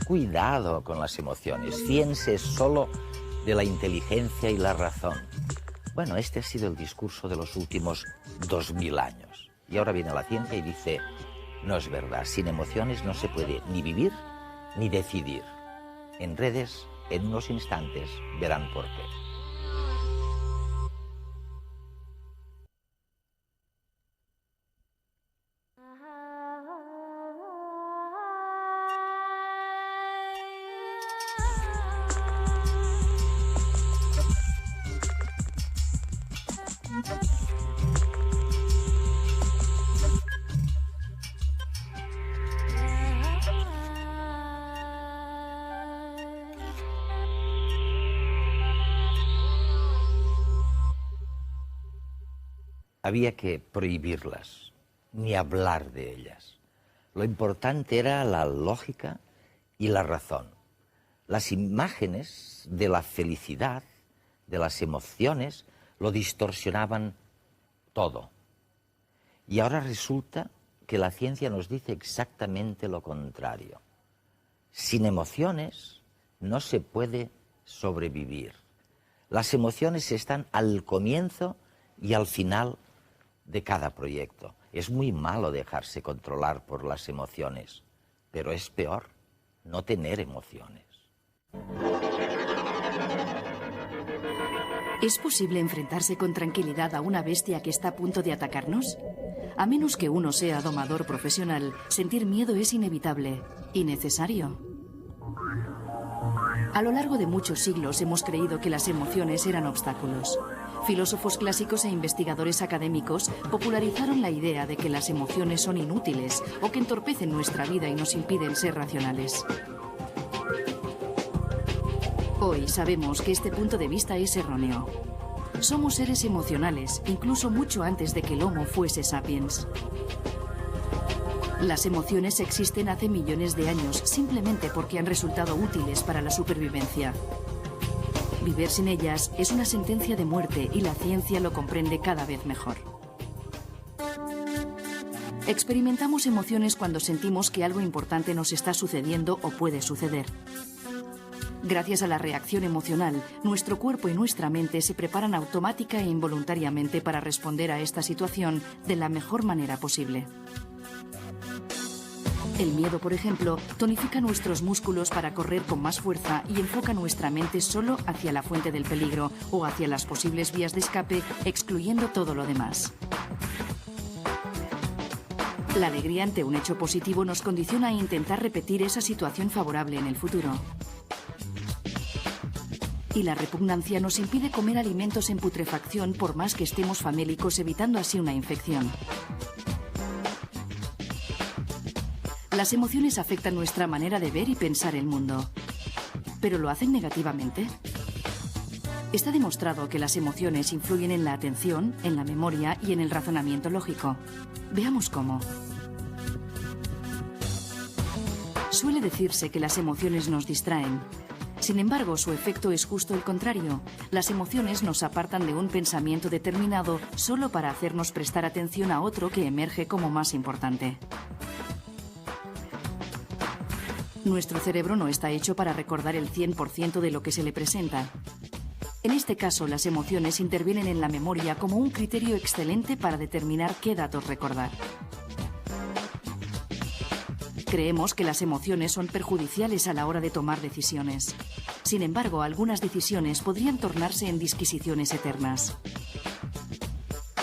Cuidado con las emociones, fíense solo de la inteligencia y la razón. Bueno, este ha sido el discurso de los últimos 2000 años. Y ahora viene la ciencia y dice, no es verdad, sin emociones no se puede ni vivir ni decidir. En redes, en unos instantes, verán por qué. Había que prohibirlas, ni hablar de ellas. Lo importante era la lógica y la razón. Las imágenes de la felicidad, de las emociones, lo distorsionaban todo. Y ahora resulta que la ciencia nos dice exactamente lo contrario. Sin emociones no se puede sobrevivir. Las emociones están al comienzo y al final de cada proyecto. Es muy malo dejarse controlar por las emociones, pero es peor no tener emociones. ¿Es posible enfrentarse con tranquilidad a una bestia que está a punto de atacarnos? A menos que uno sea domador profesional, sentir miedo es inevitable y necesario. A lo largo de muchos siglos hemos creído que las emociones eran obstáculos. Filósofos clásicos e investigadores académicos popularizaron la idea de que las emociones son inútiles o que entorpecen nuestra vida y nos impiden ser racionales. Hoy sabemos que este punto de vista es erróneo. Somos seres emocionales, incluso mucho antes de que el Homo fuese sapiens. Las emociones existen hace millones de años simplemente porque han resultado útiles para la supervivencia. Vivir sin ellas es una sentencia de muerte y la ciencia lo comprende cada vez mejor. Experimentamos emociones cuando sentimos que algo importante nos está sucediendo o puede suceder. Gracias a la reacción emocional, nuestro cuerpo y nuestra mente se preparan automática e involuntariamente para responder a esta situación de la mejor manera posible. El miedo, por ejemplo, tonifica nuestros músculos para correr con más fuerza y enfoca nuestra mente solo hacia la fuente del peligro o hacia las posibles vías de escape, excluyendo todo lo demás. La alegría ante un hecho positivo nos condiciona a intentar repetir esa situación favorable en el futuro. Y la repugnancia nos impide comer alimentos en putrefacción por más que estemos famélicos, evitando así una infección. Las emociones afectan nuestra manera de ver y pensar el mundo. ¿Pero lo hacen negativamente? Está demostrado que las emociones influyen en la atención, en la memoria y en el razonamiento lógico. Veamos cómo. Suele decirse que las emociones nos distraen. Sin embargo, su efecto es justo el contrario. Las emociones nos apartan de un pensamiento determinado solo para hacernos prestar atención a otro que emerge como más importante. Nuestro cerebro no está hecho para recordar el 100% de lo que se le presenta. En este caso, las emociones intervienen en la memoria como un criterio excelente para determinar qué datos recordar. Creemos que las emociones son perjudiciales a la hora de tomar decisiones. Sin embargo, algunas decisiones podrían tornarse en disquisiciones eternas.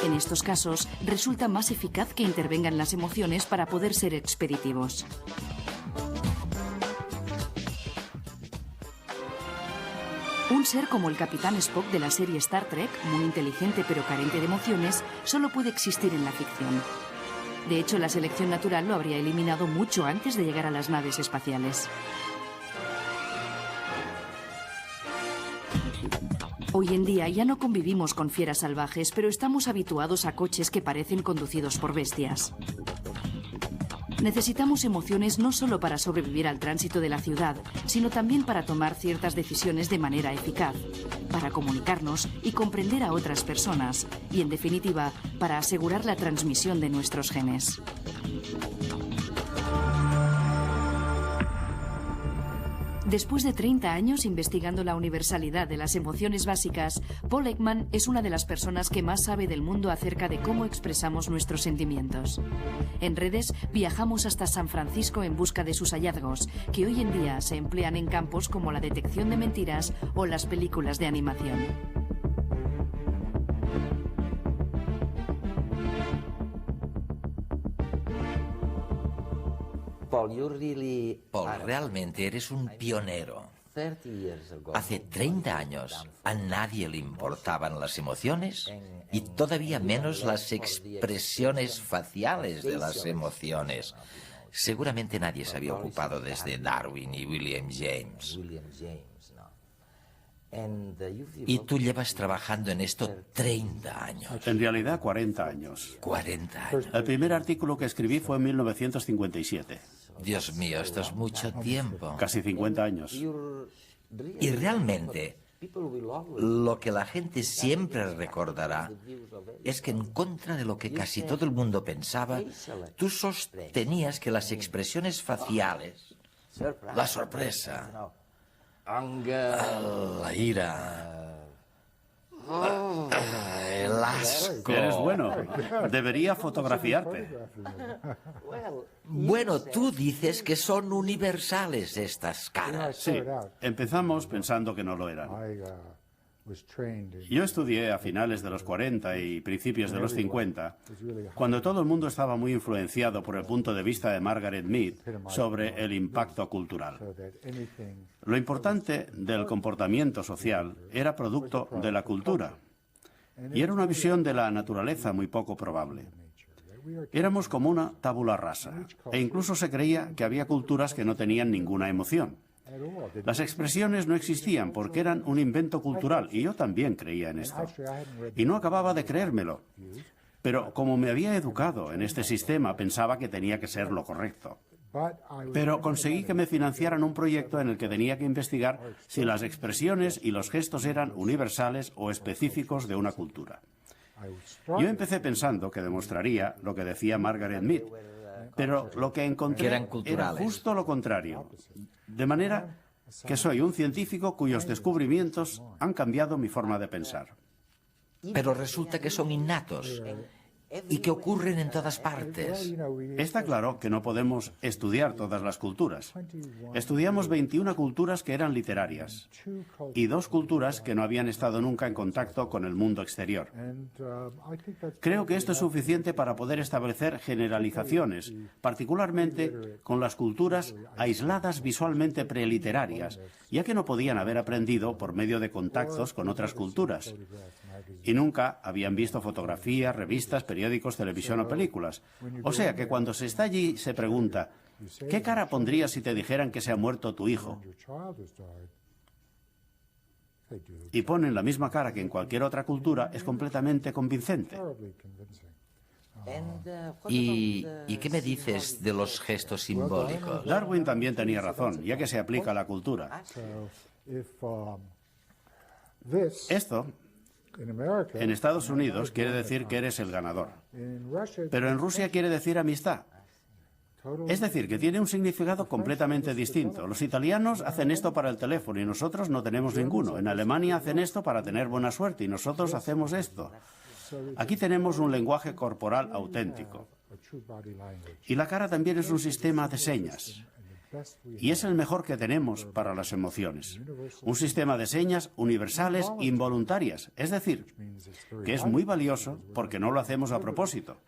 En estos casos, resulta más eficaz que intervengan las emociones para poder ser expeditivos. Un ser como el Capitán Spock de la serie Star Trek, muy inteligente pero carente de emociones, solo puede existir en la ficción. De hecho, la selección natural lo habría eliminado mucho antes de llegar a las naves espaciales. Hoy en día ya no convivimos con fieras salvajes, pero estamos habituados a coches que parecen conducidos por bestias. Necesitamos emociones no solo para sobrevivir al tránsito de la ciudad, sino también para tomar ciertas decisiones de manera eficaz, para comunicarnos y comprender a otras personas, y en definitiva, para asegurar la transmisión de nuestros genes. Después de 30 años investigando la universalidad de las emociones básicas, Paul Ekman es una de las personas que más sabe del mundo acerca de cómo expresamos nuestros sentimientos. En redes viajamos hasta San Francisco en busca de sus hallazgos, que hoy en día se emplean en campos como la detección de mentiras o las películas de animación. Paul, realmente eres un pionero. Hace 30 años a nadie le importaban las emociones y todavía menos las expresiones faciales de las emociones. Seguramente nadie se había ocupado desde Darwin y William James. Y tú llevas trabajando en esto 30 años. En realidad, 40 años. 40 años. El primer artículo que escribí fue en 1957. Dios mío, esto es mucho tiempo. Casi 50 años. Y realmente, lo que la gente siempre recordará es que en contra de lo que casi todo el mundo pensaba, tú sostenías que las expresiones faciales, la sorpresa, la ira, el asco. Eres bueno. Debería fotografiarte. Bueno, tú dices que son universales estas caras. Sí, empezamos pensando que no lo eran. Yo estudié a finales de los 40 y principios de los 50, cuando todo el mundo estaba muy influenciado por el punto de vista de Margaret Mead sobre el impacto cultural. Lo importante del comportamiento social era producto de la cultura, y era una visión de la naturaleza muy poco probable. Éramos como una tabula rasa, e incluso se creía que había culturas que no tenían ninguna emoción. Las expresiones no existían porque eran un invento cultural, y yo también creía en esto. Y no acababa de creérmelo. Pero como me había educado en este sistema, pensaba que tenía que ser lo correcto. Pero conseguí que me financiaran un proyecto en el que tenía que investigar si las expresiones y los gestos eran universales o específicos de una cultura. Yo empecé pensando que demostraría lo que decía Margaret Mead, pero lo que encontré era justo lo contrario. De manera que soy un científico cuyos descubrimientos han cambiado mi forma de pensar. Pero resulta que son innatos y que ocurren en todas partes. Está claro que no podemos estudiar todas las culturas. Estudiamos 21 culturas que eran literarias y 2 culturas que no habían estado nunca en contacto con el mundo exterior. Creo que esto es suficiente para poder establecer generalizaciones, particularmente con las culturas aisladas visualmente preliterarias, ya que no podían haber aprendido por medio de contactos con otras culturas. Y nunca habían visto fotografías, revistas, periódicos, televisión o películas. O sea que cuando se está allí se pregunta, ¿qué cara pondrías si te dijeran que se ha muerto tu hijo? Y ponen la misma cara que en cualquier otra cultura, es completamente convincente. ¿Y qué me dices de los gestos simbólicos? Darwin también tenía razón, ya que se aplica a la cultura. Esto, en Estados Unidos, quiere decir que eres el ganador. Pero en Rusia quiere decir amistad. Es decir, que tiene un significado completamente distinto. Los italianos hacen esto para el teléfono y nosotros no tenemos ninguno. En Alemania hacen esto para tener buena suerte y nosotros hacemos esto. Aquí tenemos un lenguaje corporal auténtico. Y la cara también es un sistema de señas. Y es el mejor que tenemos para las emociones. Un sistema de señas universales involuntarias. Es decir, que es muy valioso porque no lo hacemos a propósito.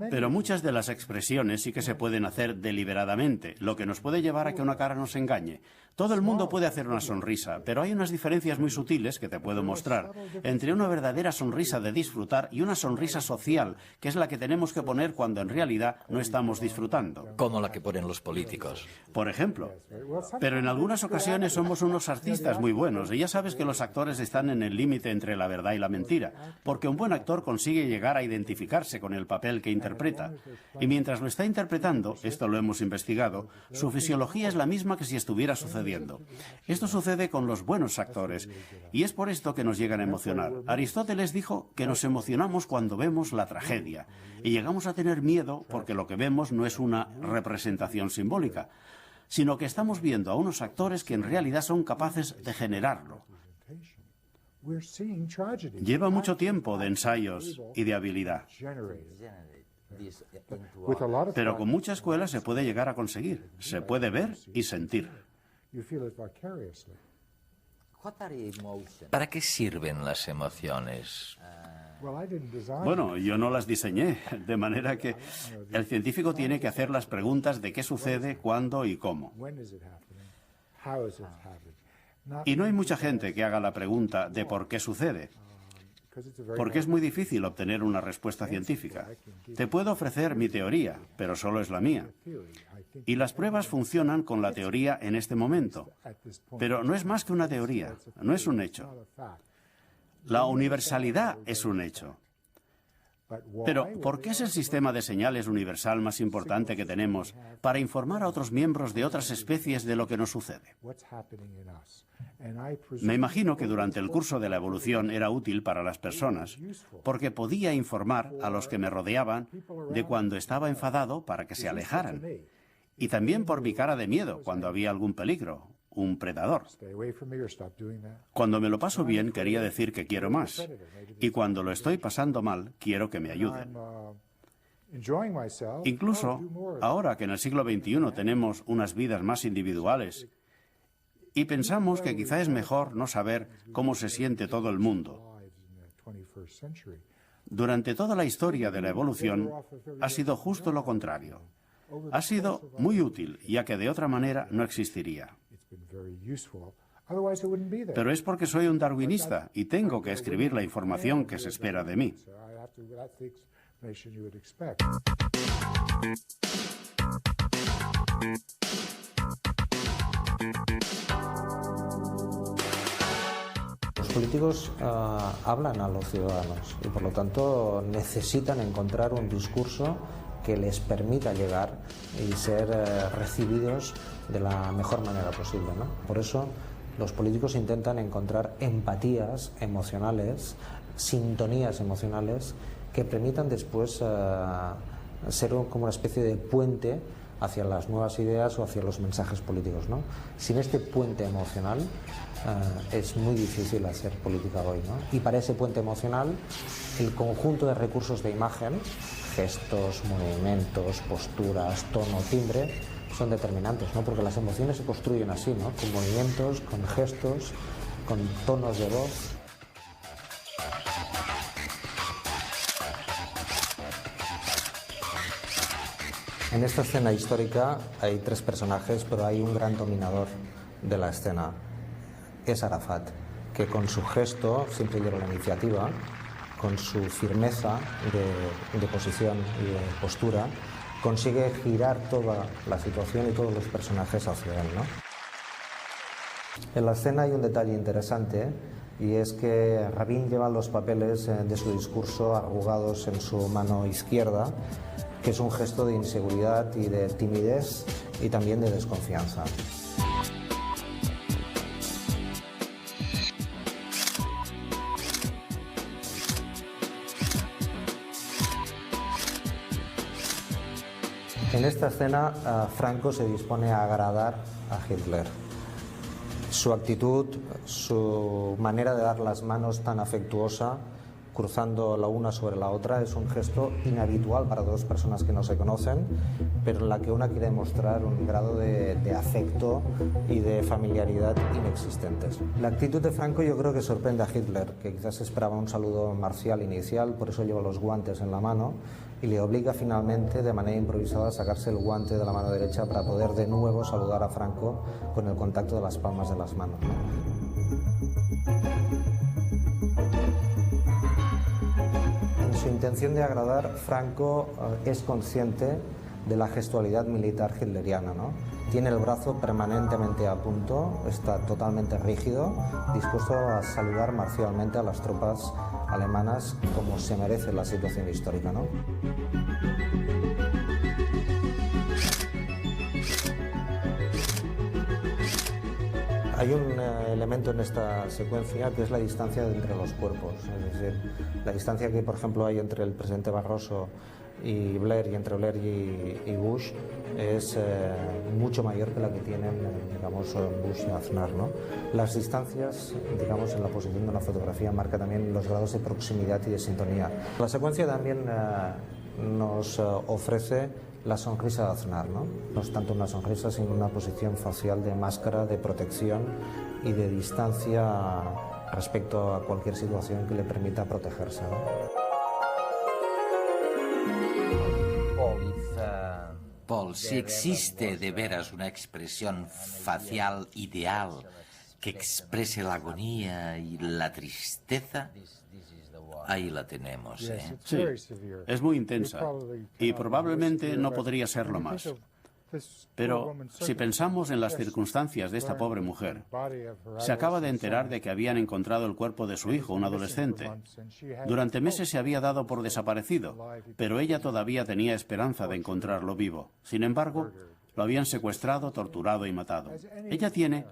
Pero muchas de las expresiones sí que se pueden hacer deliberadamente, lo que nos puede llevar a que una cara nos engañe. Todo el mundo puede hacer una sonrisa, pero hay unas diferencias muy sutiles que te puedo mostrar entre una verdadera sonrisa de disfrutar y una sonrisa social, que es la que tenemos que poner cuando en realidad no estamos disfrutando. Como la que ponen los políticos. Por ejemplo. Pero en algunas ocasiones somos unos artistas muy buenos y ya sabes que los actores están en el límite entre la verdad y la mentira, porque un buen actor consigue llegar a identificarse con el papel que interpreta. Y mientras lo está interpretando, esto lo hemos investigado, su fisiología es la misma que si estuviera sucediendo. Esto sucede con los buenos actores y es por esto que nos llegan a emocionar. Aristóteles dijo que nos emocionamos cuando vemos la tragedia y llegamos a tener miedo porque lo que vemos no es una representación simbólica. sino que estamos viendo a unos actores que en realidad son capaces de generarlo. Lleva mucho tiempo de ensayos y de habilidad. Pero con mucha escuela se puede llegar a conseguir. Se puede ver y sentir. ¿Para qué sirven las emociones? Bueno, yo no las diseñé, de manera que el científico tiene que hacer las preguntas de qué sucede, cuándo y cómo. Y no hay mucha gente que haga la pregunta de por qué sucede, porque es muy difícil obtener una respuesta científica. Te puedo ofrecer mi teoría, pero solo es la mía. Y las pruebas funcionan con la teoría en este momento. Pero no es más que una teoría, no es un hecho. La universalidad es un hecho. Pero, ¿por qué es el sistema de señales universal más importante que tenemos para informar a otros miembros de otras especies de lo que nos sucede? Me imagino que durante el curso de la evolución era útil para las personas, porque podía informar a los que me rodeaban de cuando estaba enfadado para que se alejaran, y también por mi cara de miedo cuando había algún peligro, un predador. Cuando me lo paso bien, quería decir que quiero más. Y cuando lo estoy pasando mal, quiero que me ayuden. Incluso ahora que en el siglo XXI tenemos unas vidas más individuales y pensamos que quizá es mejor no saber cómo se siente todo el mundo. Durante toda la historia de la evolución ha sido justo lo contrario. Ha sido muy útil, ya que de otra manera no existiría. Pero es porque soy un darwinista y tengo que escribir la información que se espera de mí. Los políticos hablan a los ciudadanos y por lo tanto necesitan encontrar un discurso que les permita llegar y ser recibidos de la mejor manera posible, ¿no? Por eso los políticos intentan encontrar empatías emocionales, sintonías emocionales que permitan después ser como una especie de puente hacia las nuevas ideas o hacia los mensajes políticos, ¿no? Sin este puente emocional es muy difícil hacer política hoy, ¿no? Y para ese puente emocional, el conjunto de recursos de imagen, gestos, movimientos, posturas, tono, timbre, son determinantes, ¿no? Porque las emociones se construyen así, ¿no? Con movimientos, con gestos, con tonos de voz. En esta escena histórica hay tres personajes, pero hay un gran dominador de la escena. Es Arafat, que con su gesto siempre lleva la iniciativa, con su firmeza de posición y de postura, consigue girar toda la situación y todos los personajes hacia él, ¿no? En la escena hay un detalle interesante y es que Rabin lleva los papeles de su discurso arrugados en su mano izquierda, que es un gesto de inseguridad y de timidez y también de desconfianza. En esta escena, Franco se dispone a agradar a Hitler. Su actitud, su manera de dar las manos tan afectuosa, cruzando la una sobre la otra, es un gesto inhabitual para dos personas que no se conocen, pero en la que una quiere mostrar un grado de afecto y de familiaridad inexistentes. La actitud de Franco yo creo que sorprende a Hitler, que quizás esperaba un saludo marcial inicial, por eso lleva los guantes en la mano, y le obliga finalmente de manera improvisada a sacarse el guante de la mano derecha para poder de nuevo saludar a Franco con el contacto de las palmas de las manos, ¿no? En su intención de agradar, Franco es consciente de la gestualidad militar hitleriana, ¿no? Tiene el brazo permanentemente a punto, está totalmente rígido, dispuesto a saludar marcialmente a las tropas alemanas como se merece la situación histórica, ¿no? Hay un elemento en esta secuencia que es la distancia entre los cuerpos, es decir, la distancia que, por ejemplo, hay entre el presidente Barroso y Blair, y entre Blair y Bush, es mucho mayor que la que tienen, digamos, Bush y Aznar, ¿no? Las distancias, digamos, en la posición de una fotografía marca también los grados de proximidad y de sintonía. La secuencia también nos ofrece la sonrisa de Aznar, ¿no? No es tanto una sonrisa, sino una posición facial de máscara, de protección y de distancia respecto a cualquier situación que le permita protegerse, ¿no? Paul, si existe de veras una expresión facial ideal que exprese la agonía y la tristeza, ahí la tenemos, ¿eh? Sí, es muy intensa y probablemente no podría serlo más. Pero si pensamos en las circunstancias de esta pobre mujer, se acaba de enterar de que habían encontrado el cuerpo de su hijo, un adolescente. Durante meses se había dado por desaparecido, pero ella todavía tenía esperanza de encontrarlo vivo. Sin embargo, lo habían secuestrado, torturado y matado. Ella tiene,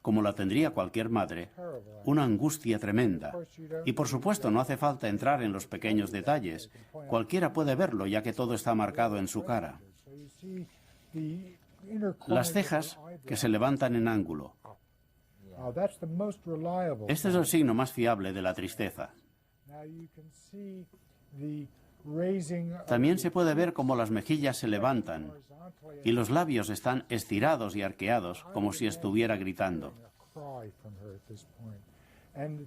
como la tendría cualquier madre, una angustia tremenda. Y por supuesto no hace falta entrar en los pequeños detalles. Cualquiera puede verlo, ya que todo está marcado en su cara. Las cejas que se levantan en ángulo. Este es el signo más fiable de la tristeza. También se puede ver cómo las mejillas se levantan y los labios están estirados y arqueados, como si estuviera gritando.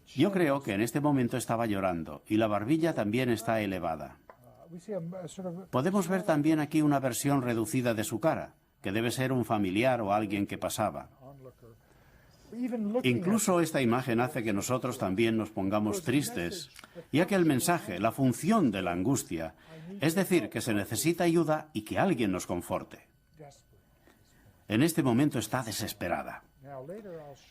Yo creo que en este momento estaba llorando y la barbilla también está elevada. Podemos ver también aquí una versión reducida de su cara, que debe ser un familiar o alguien que pasaba. Incluso esta imagen hace que nosotros también nos pongamos tristes, ya que el mensaje, la función de la angustia, es decir, que se necesita ayuda y que alguien nos conforte. En este momento está desesperada.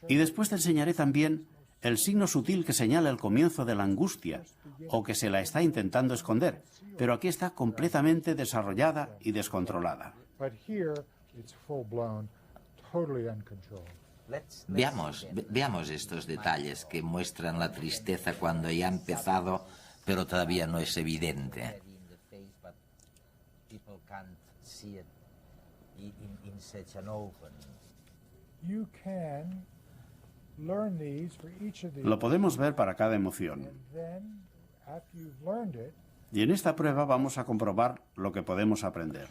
Y después te enseñaré también el signo sutil que señala el comienzo de la angustia, o que se la está intentando esconder, pero aquí está completamente desarrollada y descontrolada. Veamos estos detalles que muestran la tristeza cuando ya ha empezado, pero todavía no es evidente. Lo podemos ver para cada emoción. Y en esta prueba vamos a comprobar lo que podemos aprender.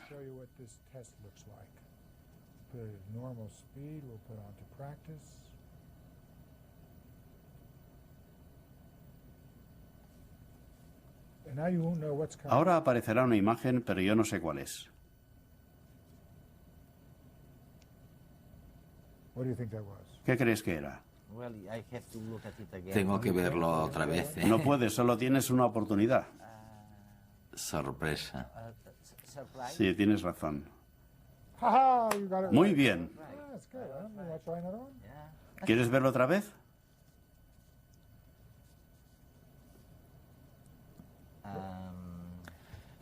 Ahora aparecerá una imagen, pero yo no sé cuál es. ¿Qué crees que era? Tengo que verlo otra vez, ¿eh? No puedes, solo tienes una oportunidad. Sorpresa. Sí, tienes razón. Muy bien. ¿Quieres verlo otra vez?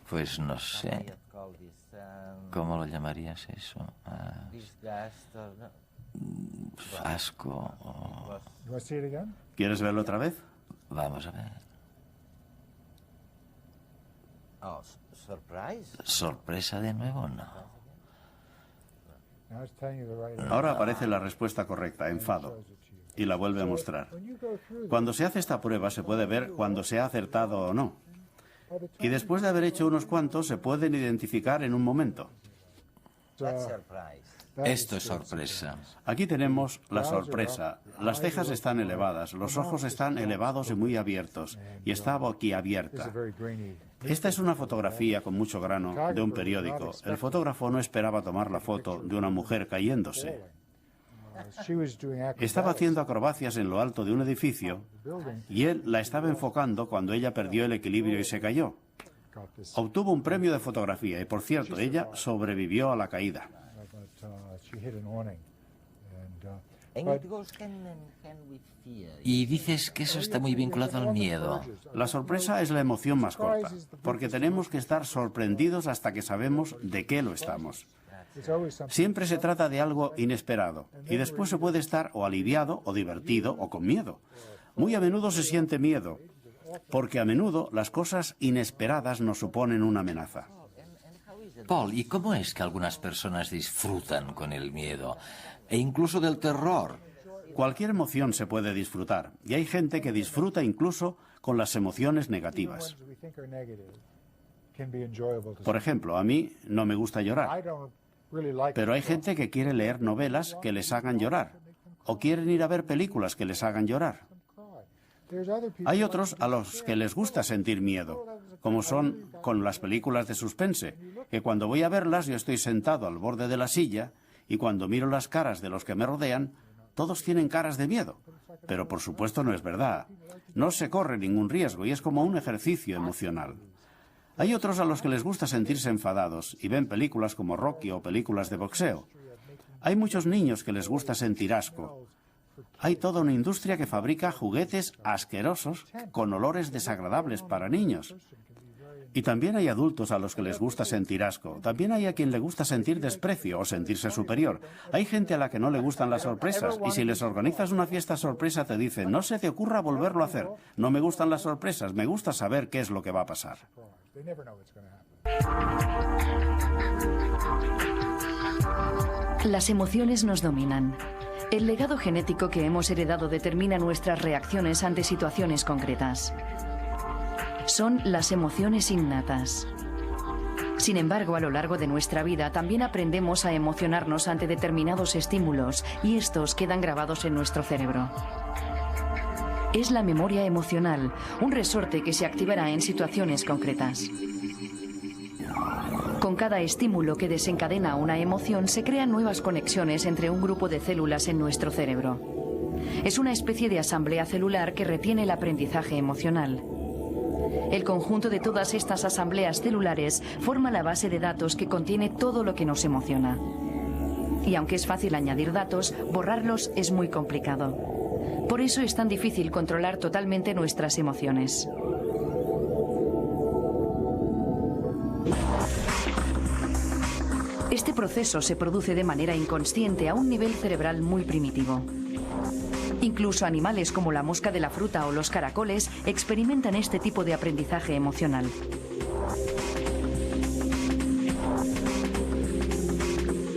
Pues no sé. ¿Cómo lo llamarías eso? Asco. ¿Quieres verlo otra vez? Vamos a ver. ¿Sorpresa de nuevo? No. Ahora aparece la respuesta correcta, enfado, y la vuelve a mostrar. Cuando se hace esta prueba se puede ver cuando se ha acertado o no. Y después de haber hecho unos cuantos se pueden identificar en un momento. Esto es sorpresa. Aquí tenemos la sorpresa. Las cejas están elevadas, los ojos están elevados y muy abiertos, y está boquiabierta. Esta es una fotografía con mucho grano de un periódico. El fotógrafo no esperaba tomar la foto de una mujer cayéndose. Estaba haciendo acrobacias en lo alto de un edificio y él la estaba enfocando cuando ella perdió el equilibrio y se cayó. Obtuvo un premio de fotografía y, por cierto, ella sobrevivió a la caída. Y dices que eso está muy vinculado al miedo. La sorpresa es la emoción más corta, porque tenemos que estar sorprendidos hasta que sabemos de qué lo estamos. Siempre se trata de algo inesperado, y después se puede estar o aliviado, o divertido, o con miedo. Muy a menudo se siente miedo, porque a menudo las cosas inesperadas nos suponen una amenaza. Paul, ¿y cómo es que algunas personas disfrutan con el miedo e incluso del terror? Cualquier emoción se puede disfrutar, y hay gente que disfruta incluso con las emociones negativas. Por ejemplo, a mí no me gusta llorar, pero hay gente que quiere leer novelas que les hagan llorar, o quieren ir a ver películas que les hagan llorar. Hay otros a los que les gusta sentir miedo, como son con las películas de suspense, que cuando voy a verlas yo estoy sentado al borde de la silla y cuando miro las caras de los que me rodean, todos tienen caras de miedo. Pero por supuesto no es verdad. No se corre ningún riesgo y es como un ejercicio emocional. Hay otros a los que les gusta sentirse enfadados y ven películas como Rocky o películas de boxeo. Hay muchos niños que les gusta sentir asco. Hay toda una industria que fabrica juguetes asquerosos con olores desagradables para niños. Y también hay adultos a los que les gusta sentir asco. También hay a quien le gusta sentir desprecio o sentirse superior. Hay gente a la que no le gustan las sorpresas y si les organizas una fiesta sorpresa te dicen no se te ocurra volverlo a hacer. No me gustan las sorpresas, me gusta saber qué es lo que va a pasar. Las emociones nos dominan. El legado genético que hemos heredado determina nuestras reacciones ante situaciones concretas. Son las emociones innatas. Sin embargo, a lo largo de nuestra vida también aprendemos a emocionarnos ante determinados estímulos y estos quedan grabados en nuestro cerebro. Es la memoria emocional, un resorte que se activará en situaciones concretas. Con cada estímulo que desencadena una emoción se crean nuevas conexiones entre un grupo de células en nuestro cerebro. Es una especie de asamblea celular que retiene el aprendizaje emocional. El conjunto de todas estas asambleas celulares forma la base de datos que contiene todo lo que nos emociona. Y aunque es fácil añadir datos, borrarlos es muy complicado. Por eso es tan difícil controlar totalmente nuestras emociones. Este proceso se produce de manera inconsciente a un nivel cerebral muy primitivo. Incluso animales como la mosca de la fruta o los caracoles experimentan este tipo de aprendizaje emocional.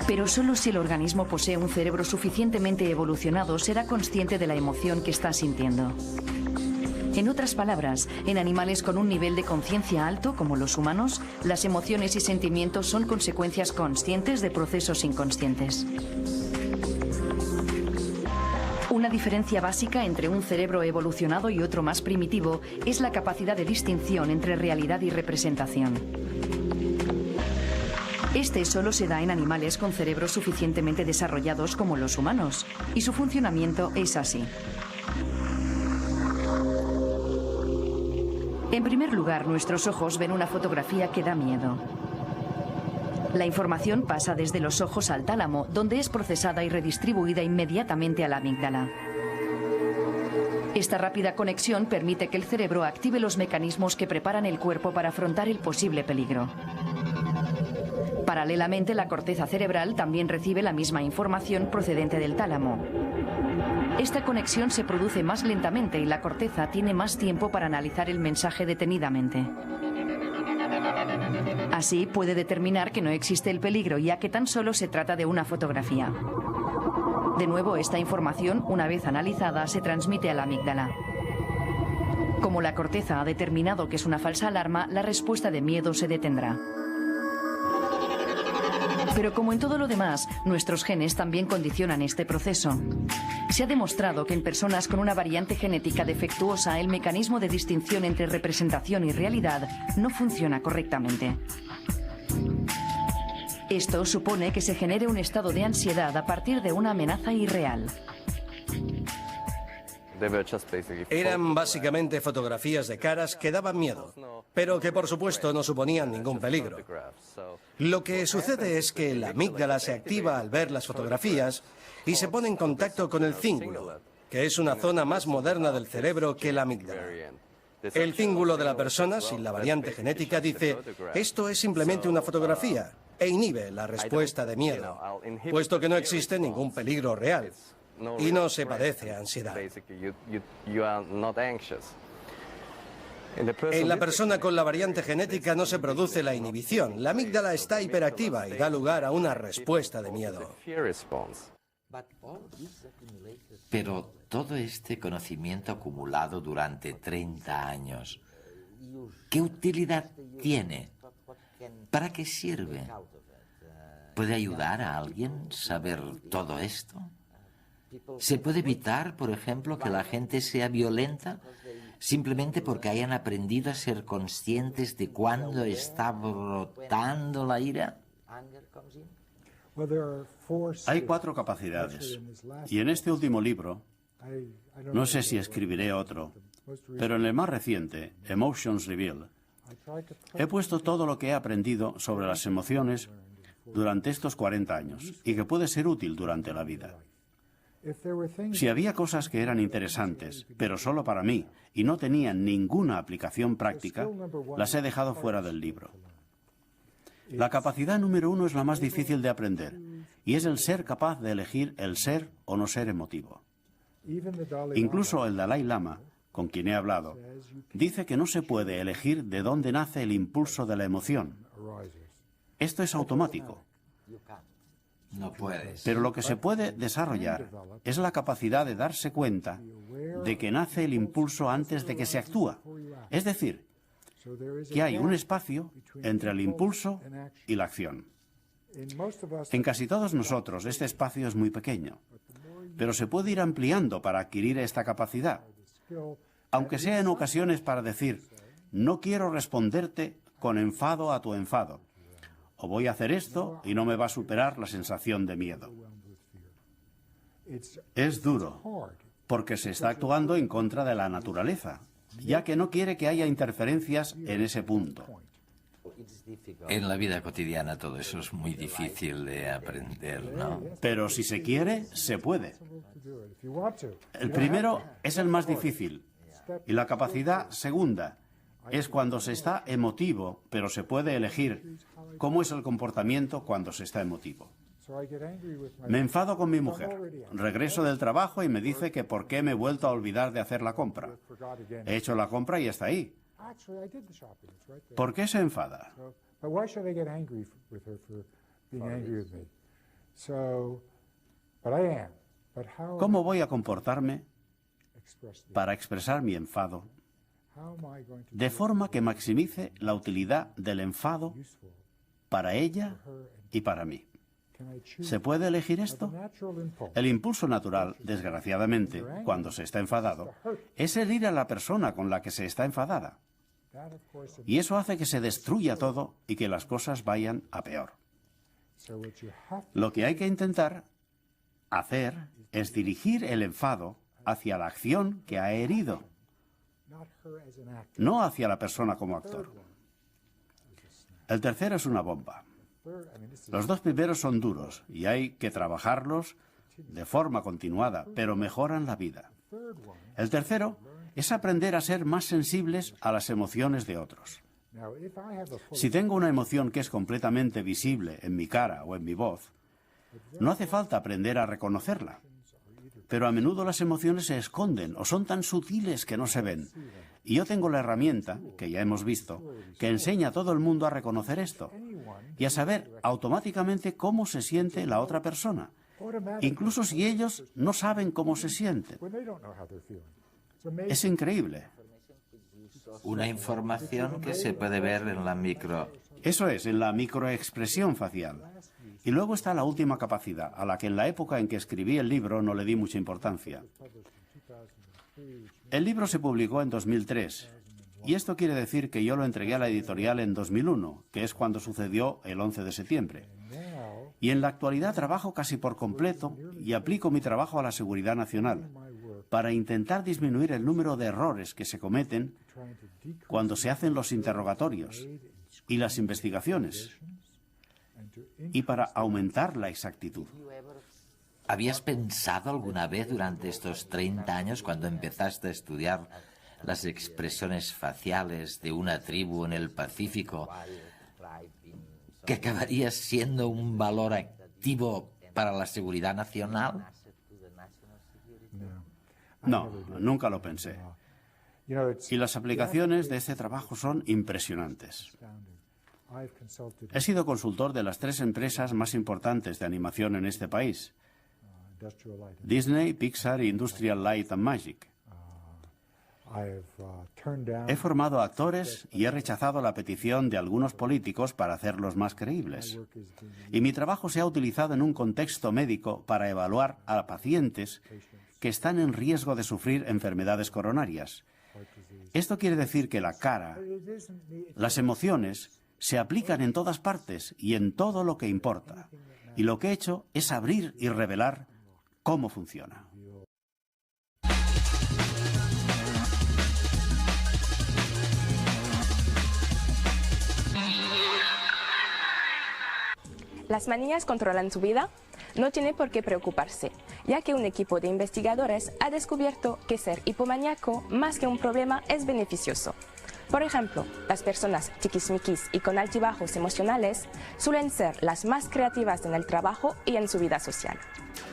Pero solo si el organismo posee un cerebro suficientemente evolucionado será consciente de la emoción que está sintiendo. En otras palabras, en animales con un nivel de conciencia alto, como los humanos, las emociones y sentimientos son consecuencias conscientes de procesos inconscientes. Una diferencia básica entre un cerebro evolucionado y otro más primitivo es la capacidad de distinción entre realidad y representación. Este solo se da en animales con cerebros suficientemente desarrollados como los humanos, y su funcionamiento es así. En primer lugar, nuestros ojos ven una fotografía que da miedo. La información pasa desde los ojos al tálamo, donde es procesada y redistribuida inmediatamente a la amígdala. Esta rápida conexión permite que el cerebro active los mecanismos que preparan el cuerpo para afrontar el posible peligro. Paralelamente, la corteza cerebral también recibe la misma información procedente del tálamo. Esta conexión se produce más lentamente y la corteza tiene más tiempo para analizar el mensaje detenidamente. Así puede determinar que no existe el peligro, ya que tan solo se trata de una fotografía. De nuevo, esta información, una vez analizada, se transmite a la amígdala. Como la corteza ha determinado que es una falsa alarma, la respuesta de miedo se detendrá. Pero como en todo lo demás, nuestros genes también condicionan este proceso. Se ha demostrado que en personas con una variante genética defectuosa, el mecanismo de distinción entre representación y realidad no funciona correctamente. Esto supone que se genere un estado de ansiedad a partir de una amenaza irreal. Eran básicamente fotografías de caras que daban miedo, pero que por supuesto no suponían ningún peligro. Lo que sucede es que la amígdala se activa al ver las fotografías y se pone en contacto con el cíngulo, que es una zona más moderna del cerebro que la amígdala. El cíngulo de la persona sin la variante genética dice, esto es simplemente una fotografía, e inhibe la respuesta de miedo, puesto que no existe ningún peligro real. Y no se padece ansiedad. En la persona con la variante genética no se produce la inhibición. La amígdala está hiperactiva y da lugar a una respuesta de miedo. Pero todo este conocimiento acumulado durante 30 años, ¿qué utilidad tiene? ¿Para qué sirve? ¿Puede ayudar a alguien saber todo esto? ¿Se puede evitar, por ejemplo, que la gente sea violenta simplemente porque hayan aprendido a ser conscientes de cuándo está brotando la ira? Hay 4 capacidades. Y en este último libro, no sé si escribiré otro, pero en el más reciente, Emotions Revealed, he puesto todo lo que he aprendido sobre las emociones durante estos 40 años y que puede ser útil durante la vida. Si había cosas que eran interesantes, pero solo para mí, y no tenían ninguna aplicación práctica, las he dejado fuera del libro. La capacidad número 1 es la más difícil de aprender, y es el ser capaz de elegir el ser o no ser emotivo. Incluso el Dalai Lama, con quien he hablado, dice que no se puede elegir de dónde nace el impulso de la emoción. Esto es automático. No puedes. Pero lo que se puede desarrollar es la capacidad de darse cuenta de que nace el impulso antes de que se actúa. Es decir, que hay un espacio entre el impulso y la acción. En casi todos nosotros este espacio es muy pequeño, pero se puede ir ampliando para adquirir esta capacidad, aunque sea en ocasiones para decir, no quiero responderte con enfado a tu enfado, o voy a hacer esto y no me va a superar la sensación de miedo. Es duro, porque se está actuando en contra de la naturaleza, ya que no quiere que haya interferencias en ese punto. En la vida cotidiana todo eso es muy difícil de aprender, ¿no? Pero si se quiere, se puede. El primero es el más difícil, y la capacidad segunda es cuando se está emotivo, pero se puede elegir cómo es el comportamiento cuando se está emotivo. Me enfado con mi mujer. Regreso del trabajo y me dice que por qué me he vuelto a olvidar de hacer la compra. He hecho la compra y está ahí. ¿Por qué se enfada? ¿Cómo voy a comportarme para expresar mi enfado de forma que maximice la utilidad del enfado para ella y para mí? ¿Se puede elegir esto? El impulso natural, desgraciadamente, cuando se está enfadado, es herir a la persona con la que se está enfadada. Y eso hace que se destruya todo y que las cosas vayan a peor. Lo que hay que intentar hacer es dirigir el enfado hacia la acción que ha herido, no hacia la persona como actor. El tercero es una bomba. Los 2 primeros son duros y hay que trabajarlos de forma continuada, pero mejoran la vida. El tercero es aprender a ser más sensibles a las emociones de otros. Si tengo una emoción que es completamente visible en mi cara o en mi voz, no hace falta aprender a reconocerla. Pero a menudo las emociones se esconden o son tan sutiles que no se ven. Y yo tengo la herramienta, que ya hemos visto, que enseña a todo el mundo a reconocer esto y a saber automáticamente cómo se siente la otra persona, incluso si ellos no saben cómo se sienten. Es increíble. Una información que se puede ver en la micro. Eso es, en la microexpresión facial. Y luego está la última capacidad, a la que en la época en que escribí el libro no le di mucha importancia. El libro se publicó en 2003, y esto quiere decir que yo lo entregué a la editorial en 2001, que es cuando sucedió el 11 de septiembre. Y en la actualidad trabajo casi por completo y aplico mi trabajo a la seguridad nacional, para intentar disminuir el número de errores que se cometen cuando se hacen los interrogatorios y las investigaciones, y para aumentar la exactitud. ¿Habías pensado alguna vez durante estos 30 años, cuando empezaste a estudiar las expresiones faciales de una tribu en el Pacífico, que acabarías siendo un valor activo para la seguridad nacional? No, nunca lo pensé. Y las aplicaciones de este trabajo son impresionantes. He sido consultor de las 3 empresas más importantes de animación en este país: Disney, Pixar e Industrial Light and Magic. He formado actores y he rechazado la petición de algunos políticos para hacerlos más creíbles. Y mi trabajo se ha utilizado en un contexto médico para evaluar a pacientes que están en riesgo de sufrir enfermedades coronarias. Esto quiere decir que la cara, las emociones, se aplican en todas partes y en todo lo que importa. Y lo que he hecho es abrir y revelar cómo funciona. Las manías controlan su vida. No tiene por qué preocuparse, ya que un equipo de investigadores ha descubierto que ser hipomaníaco, más que un problema, es beneficioso. Por ejemplo, las personas tiquismiquis y con altibajos emocionales suelen ser las más creativas en el trabajo y en su vida social.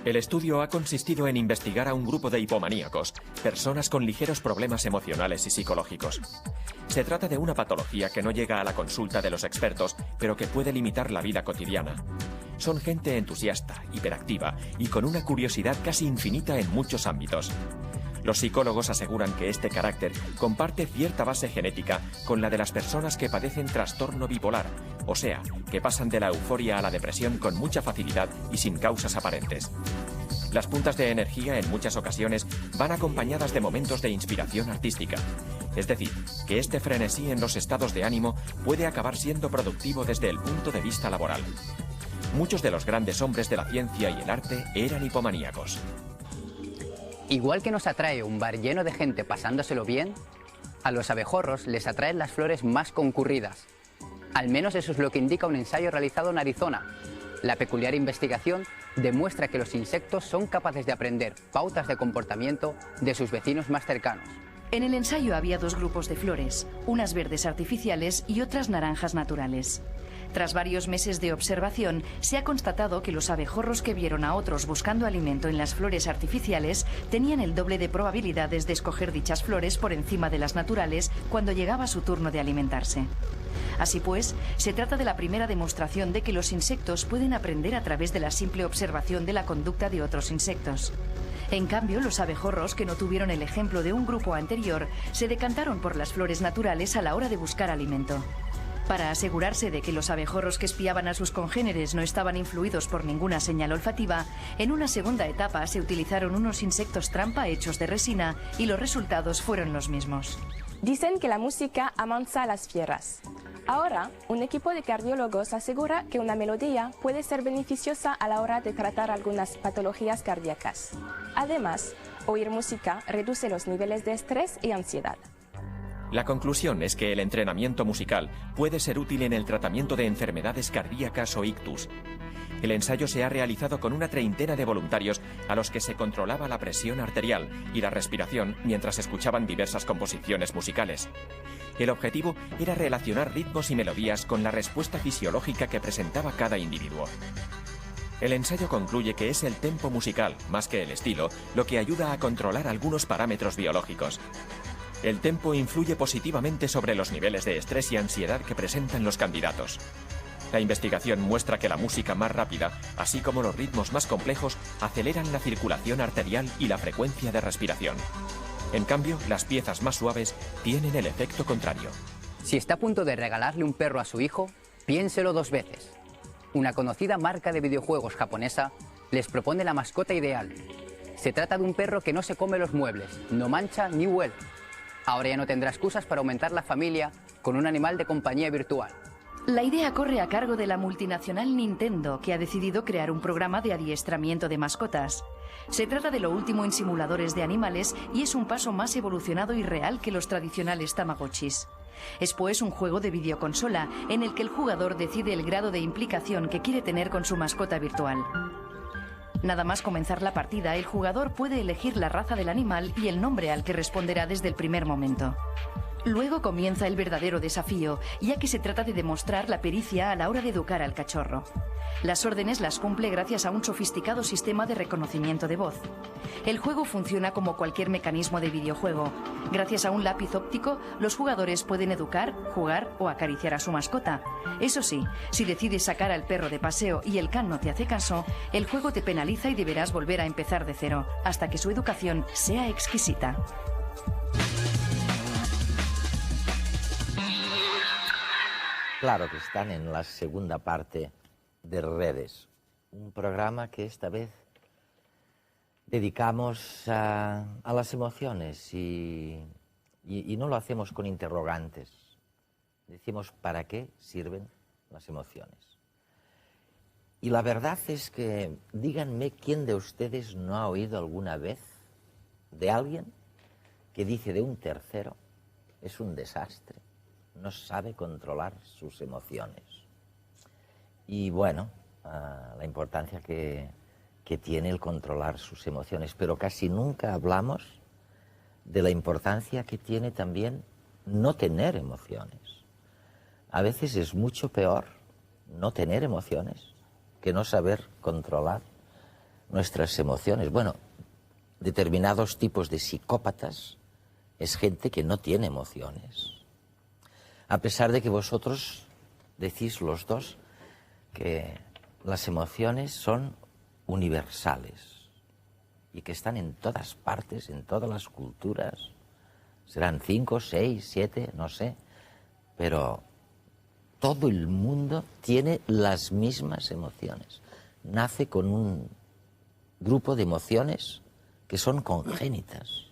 El estudio ha consistido en investigar a un grupo de hipomaníacos, personas con ligeros problemas emocionales y psicológicos. Se trata de una patología que no llega a la consulta de los expertos, pero que puede limitar la vida cotidiana. Son gente entusiasta, hiperactiva y con una curiosidad casi infinita en muchos ámbitos. Los psicólogos aseguran que este carácter comparte cierta base genética con la de las personas que padecen trastorno bipolar, o sea, que pasan de la euforia a la depresión con mucha facilidad y sin causas aparentes. Las puntas de energía en muchas ocasiones van acompañadas de momentos de inspiración artística. Es decir, que este frenesí en los estados de ánimo puede acabar siendo productivo desde el punto de vista laboral. Muchos de los grandes hombres de la ciencia y el arte eran hipomaníacos. Igual que nos atrae un bar lleno de gente pasándoselo bien, a los abejorros les atraen las flores más concurridas. Al menos eso es lo que indica un ensayo realizado en Arizona. La peculiar investigación demuestra que los insectos son capaces de aprender pautas de comportamiento de sus vecinos más cercanos. En el ensayo había 2 grupos de flores, unas verdes artificiales y otras naranjas naturales. Tras varios meses de observación, se ha constatado que los abejorros que vieron a otros buscando alimento en las flores artificiales tenían el doble de probabilidades de escoger dichas flores por encima de las naturales cuando llegaba su turno de alimentarse. Así pues, se trata de la primera demostración de que los insectos pueden aprender a través de la simple observación de la conducta de otros insectos. En cambio, los abejorros, que no tuvieron el ejemplo de un grupo anterior, se decantaron por las flores naturales a la hora de buscar alimento. Para asegurarse de que los abejorros que espiaban a sus congéneres no estaban influidos por ninguna señal olfativa, en una segunda etapa se utilizaron unos insectos trampa hechos de resina y los resultados fueron los mismos. Dicen que la música amansa a las fieras. Ahora, un equipo de cardiólogos asegura que una melodía puede ser beneficiosa a la hora de tratar algunas patologías cardíacas. Además, oír música reduce los niveles de estrés y ansiedad. La conclusión es que el entrenamiento musical puede ser útil en el tratamiento de enfermedades cardíacas o ictus. El ensayo se ha realizado con una treintena de voluntarios a los que se controlaba la presión arterial y la respiración mientras escuchaban diversas composiciones musicales. El objetivo era relacionar ritmos y melodías con la respuesta fisiológica que presentaba cada individuo. El ensayo concluye que es el tempo musical, más que el estilo, lo que ayuda a controlar algunos parámetros biológicos. El tempo influye positivamente sobre los niveles de estrés y ansiedad que presentan los candidatos. La investigación muestra que la música más rápida, así como los ritmos más complejos, aceleran la circulación arterial y la frecuencia de respiración. En cambio, las piezas más suaves tienen el efecto contrario. Si está a punto de regalarle un perro a su hijo, piénselo 2 veces. Una conocida marca de videojuegos japonesa les propone la mascota ideal. Se trata de un perro que no se come los muebles, no mancha ni huele. Ahora ya no tendrá excusas para aumentar la familia con un animal de compañía virtual. La idea corre a cargo de la multinacional Nintendo, que ha decidido crear un programa de adiestramiento de mascotas. Se trata de lo último en simuladores de animales y es un paso más evolucionado y real que los tradicionales Tamagotchis. Es pues un juego de videoconsola en el que el jugador decide el grado de implicación que quiere tener con su mascota virtual. Nada más comenzar la partida, el jugador puede elegir la raza del animal y el nombre al que responderá desde el primer momento. Luego comienza el verdadero desafío, ya que se trata de demostrar la pericia a la hora de educar al cachorro. Las órdenes las cumple gracias a un sofisticado sistema de reconocimiento de voz. El juego funciona como cualquier mecanismo de videojuego. Gracias a un lápiz óptico, los jugadores pueden educar, jugar o acariciar a su mascota. Eso sí, si decides sacar al perro de paseo y el can no te hace caso, el juego te penaliza y deberás volver a empezar de cero, hasta que su educación sea exquisita. Claro que están en la segunda parte de Redes, un programa que esta vez dedicamos a las emociones y no lo hacemos con interrogantes. Decimos para qué sirven las emociones. Y la verdad es que, díganme quién de ustedes no ha oído alguna vez de alguien que dice de un tercero, es un desastre, no sabe controlar sus emociones. Y bueno, la importancia que tiene el controlar sus emociones, pero casi nunca hablamos de la importancia que tiene también no tener emociones. A veces es mucho peor no tener emociones que no saber controlar nuestras emociones. Bueno, determinados tipos de psicópatas es gente que no tiene emociones. A pesar de que vosotros decís los dos que las emociones son universales y que están en todas partes, en todas las culturas. Serán 5, 6, 7, no sé, pero todo el mundo tiene las mismas emociones. Nace con un grupo de emociones que son congénitas.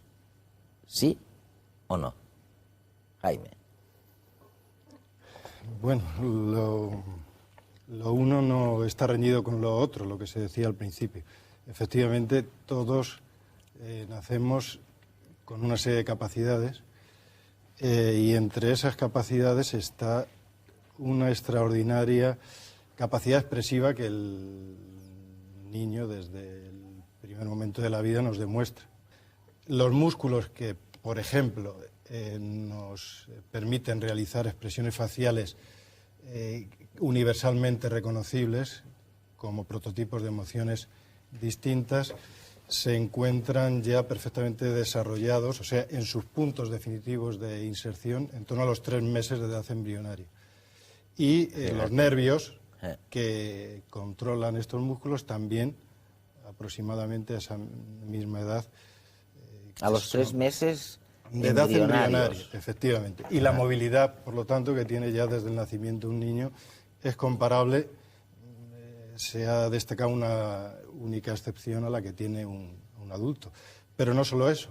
¿Sí o no? Jaime. Bueno, lo uno no está reñido con lo otro, lo que se decía al principio. Efectivamente, todos nacemos con una serie de capacidades y entre esas capacidades está una extraordinaria capacidad expresiva que el niño desde el primer momento de la vida nos demuestra. Los músculos que, por ejemplo, nos permiten realizar expresiones faciales universalmente reconocibles como prototipos de emociones distintas, se encuentran ya perfectamente desarrollados, o sea, en sus puntos definitivos de inserción en torno a los 3 meses de edad embrionaria. Y los nervios que controlan estos músculos también aproximadamente a esa misma edad. A los 3 meses de edad embrionaria, efectivamente. Y la movilidad, por lo tanto, que tiene ya desde el nacimiento un niño es comparable. Se ha destacado una única excepción a la que tiene un adulto. Pero no solo eso,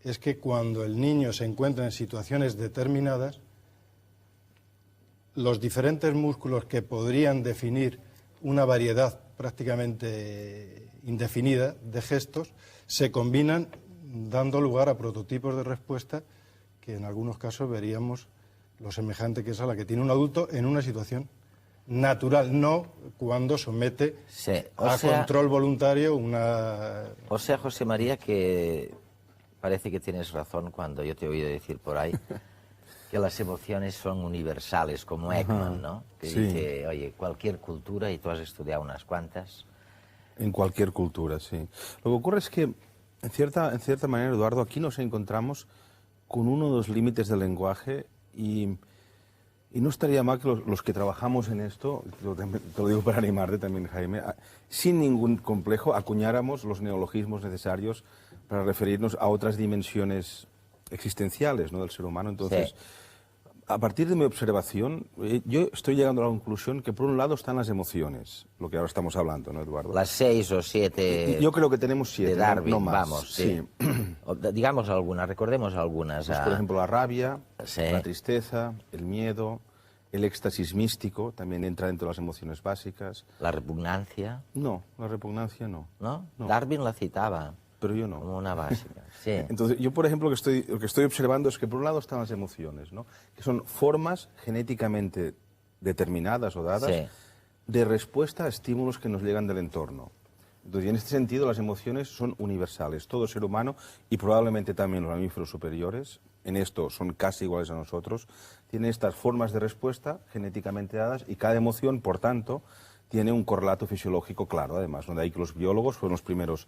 es que cuando el niño se encuentra en situaciones determinadas, los diferentes músculos que podrían definir una variedad prácticamente indefinida de gestos se combinan dando lugar a prototipos de respuesta que en algunos casos veríamos lo semejante que es a la que tiene un adulto en una situación natural, no cuando somete a control voluntario una... O sea, José María, que parece que tienes razón cuando yo te he oído decir por ahí que las emociones son universales, como Ekman, ¿no? Que dice, oye, cualquier cultura, y tú has estudiado unas cuantas. En cualquier cultura, sí. Lo que ocurre es que, en cierta manera, Eduardo, aquí nos encontramos con uno de los límites del lenguaje y no estaría mal que los que trabajamos en esto, te lo digo para animarte también, Jaime, sin ningún complejo acuñáramos los neologismos necesarios para referirnos a otras dimensiones existenciales, ¿no?, del ser humano. Entonces, a partir de mi observación, yo estoy llegando a la conclusión que por un lado están las emociones, lo que ahora estamos hablando, ¿no, Eduardo? Las 6 o 7... Yo creo que tenemos 7, de Darwin, no más. Vamos, sí. Digamos algunas, recordemos algunas. Pues, por ejemplo, la rabia, la tristeza, el miedo, el éxtasis místico, también entra dentro de las emociones básicas. ¿La repugnancia? No, la repugnancia no. ¿No? Darwin la citaba. Pero yo no. Como una básica, sí. Entonces, yo, por ejemplo, lo que estoy observando es que por un lado están las emociones, ¿no?, que son formas genéticamente determinadas o dadas de respuesta a estímulos que nos llegan del entorno. Entonces, en este sentido, las emociones son universales. Todo ser humano, y probablemente también los mamíferos superiores, en esto son casi iguales a nosotros, tienen estas formas de respuesta genéticamente dadas y cada emoción, por tanto, tiene un correlato fisiológico claro, además, donde hay que los biólogos fueron los primeros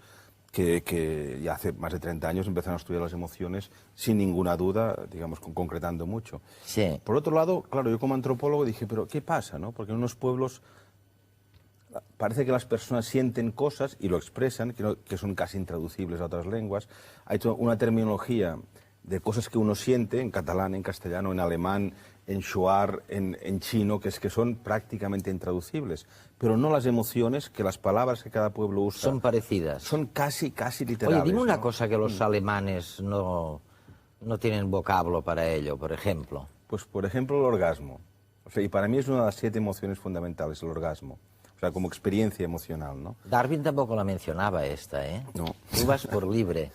que ya hace más de 30 años empezaron a estudiar las emociones sin ninguna duda, digamos, concretando mucho. Sí. Por otro lado, claro, yo como antropólogo dije, pero ¿qué pasa, no? Porque en unos pueblos parece que las personas sienten cosas y lo expresan, que son casi intraducibles a otras lenguas. Hay una terminología de cosas que uno siente en catalán, en castellano, en alemán, en shuar, en chino, que son prácticamente intraducibles. Pero no las emociones, que las palabras que cada pueblo usa... Son parecidas. Son casi literales. Oye, dime una ¿no? cosa que los alemanes no tienen vocablo para ello, por ejemplo. Pues, por ejemplo, el orgasmo. O sea, y para mí es una de las 7 emociones fundamentales, el orgasmo. O sea, como experiencia emocional, ¿no? Darwin tampoco la mencionaba esta, ¿eh? No. Tú vas por libre.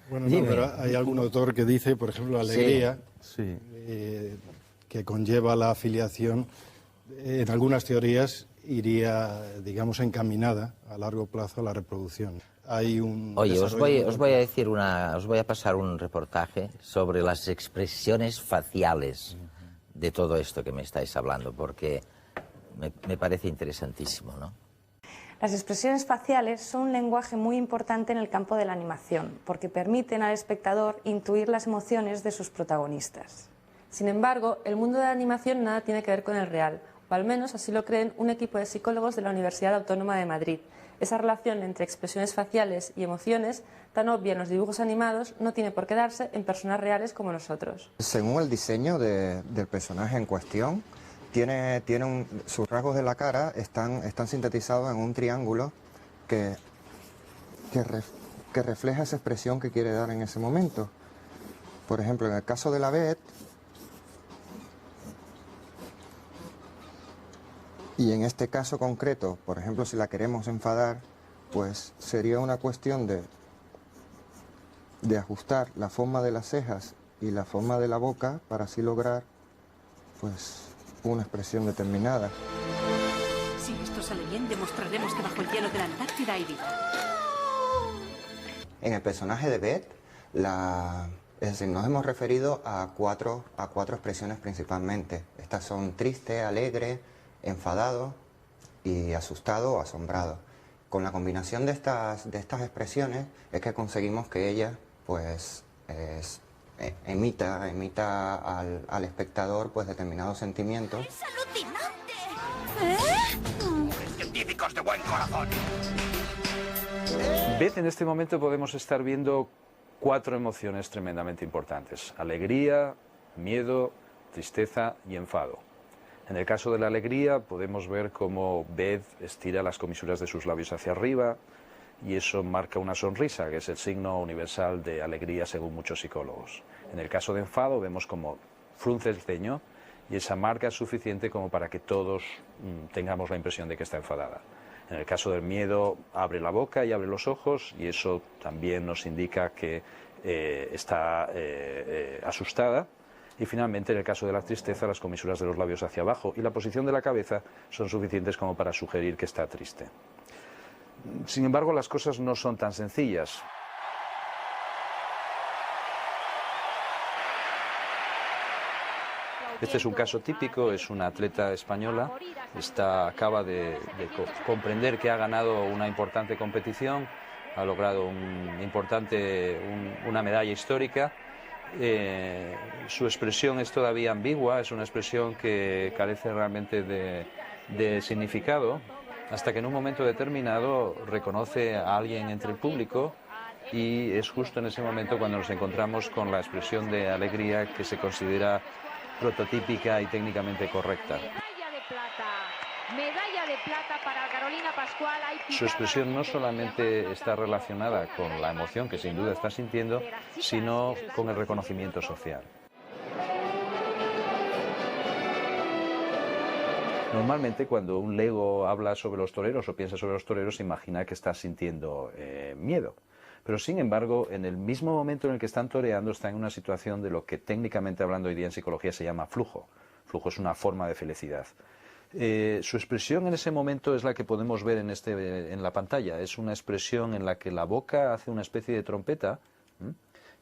Bueno, no, pero hay algún autor que dice, por ejemplo, la alegría, sí. Que conlleva la afiliación, en algunas teorías iría, digamos, encaminada a largo plazo a la reproducción. Hay un Oye, os voy a pasar un reportaje sobre las expresiones faciales de todo esto que me estáis hablando, porque me parece interesantísimo, ¿no? Las expresiones faciales son un lenguaje muy importante en el campo de la animación, porque permiten al espectador intuir las emociones de sus protagonistas. Sin embargo, el mundo de la animación nada tiene que ver con el real, o al menos así lo creen un equipo de psicólogos de la Universidad Autónoma de Madrid. Esa relación entre expresiones faciales y emociones, tan obvia en los dibujos animados, no tiene por qué darse en personas reales como nosotros. Según el diseño del personaje en cuestión, sus rasgos de la cara están sintetizados en un triángulo que refleja esa expresión que quiere dar en ese momento. Por ejemplo, en el caso de la Beth, y en este caso concreto, por ejemplo, si la queremos enfadar, pues sería una cuestión de ajustar la forma de las cejas y la forma de la boca para así lograr, pues, una expresión determinada. Si esto sale bien, demostraremos que bajo el hielo de la Antártida hay vida. En el personaje de Beth, es decir, nos hemos referido a cuatro expresiones principalmente. Estas son triste, alegre, enfadado y asustado o asombrado. Con la combinación de estas expresiones es que conseguimos que ella, pues, emita al espectador, pues, determinados sentimientos. ¡Es alucinante! ¡Científicos de buen corazón! Beth, en este momento podemos estar viendo 4 emociones tremendamente importantes: alegría, miedo, tristeza y enfado. En el caso de la alegría podemos ver cómo Beth estira las comisuras de sus labios hacia arriba y eso marca una sonrisa, que es el signo universal de alegría según muchos psicólogos. En el caso de enfado vemos cómo frunce el ceño y esa marca es suficiente como para que todos tengamos la impresión de que está enfadada. En el caso del miedo abre la boca y abre los ojos y eso también nos indica que está asustada. Y finalmente, en el caso de la tristeza, las comisuras de los labios hacia abajo y la posición de la cabeza son suficientes como para sugerir que está triste. Sin embargo, las cosas no son tan sencillas. Este es un caso típico, es una atleta española, acaba de comprender que ha ganado una importante competición, ha logrado una medalla histórica. Su expresión es todavía ambigua, es una expresión que carece realmente de significado, hasta que en un momento determinado reconoce a alguien entre el público y es justo en ese momento cuando nos encontramos con la expresión de alegría que se considera prototípica y técnicamente correcta. Medalla de plata para Carolina Pascual. Su expresión no solamente está relacionada con la emoción que sin duda está sintiendo, sino con el reconocimiento social. Normalmente cuando un lego habla sobre los toreros o piensa sobre los toreros se imagina que está sintiendo miedo. Pero sin embargo, en el mismo momento en el que están toreando, están en una situación de lo que técnicamente hablando hoy día en psicología se llama flujo. Flujo es una forma de felicidad. Su expresión en ese momento es la que podemos ver en la pantalla. Es una expresión en la que la boca hace una especie de trompeta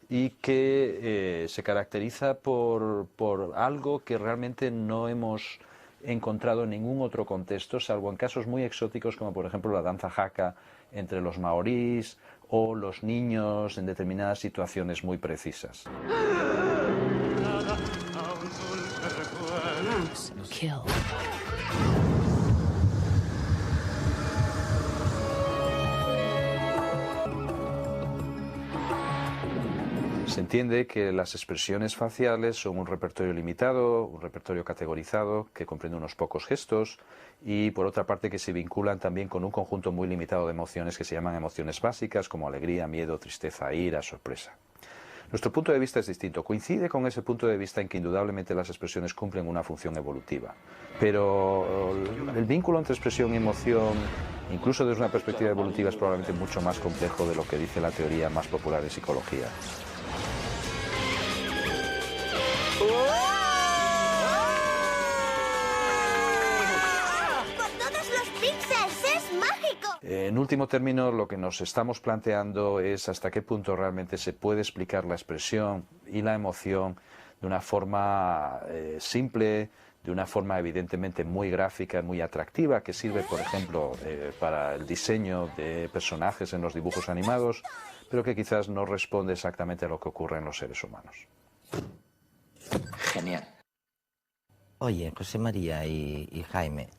y que se caracteriza por algo que realmente no hemos encontrado en ningún otro contexto, salvo en casos muy exóticos como por ejemplo la danza haka entre los maorís o los niños en determinadas situaciones muy precisas. Se entiende que las expresiones faciales son un repertorio limitado, un repertorio categorizado que comprende unos pocos gestos y por otra parte que se vinculan también con un conjunto muy limitado de emociones que se llaman emociones básicas como alegría, miedo, tristeza, ira, sorpresa. Nuestro punto de vista es distinto, coincide con ese punto de vista en que indudablemente las expresiones cumplen una función evolutiva, pero el vínculo entre expresión y emoción, incluso desde una perspectiva evolutiva, es probablemente mucho más complejo de lo que dice la teoría más popular de psicología. En último término, lo que nos estamos planteando es hasta qué punto realmente se puede explicar la expresión y la emoción de una forma simple, de una forma evidentemente muy gráfica, muy atractiva, que sirve, por ejemplo, para el diseño de personajes en los dibujos animados, pero que quizás no responde exactamente a lo que ocurre en los seres humanos. Genial. Oye, José María y Jaime,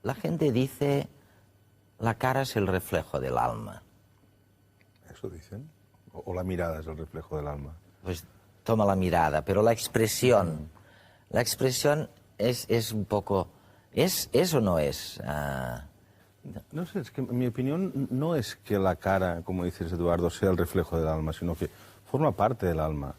la gente dice la cara es el reflejo del alma. ¿Eso dicen? ¿O la mirada es el reflejo del alma? Pues toma la mirada, pero la expresión es un poco... ¿Es o no es? No sé, es que en mi opinión no es que la cara, como dices Eduardo, sea el reflejo del alma, sino que forma parte del alma.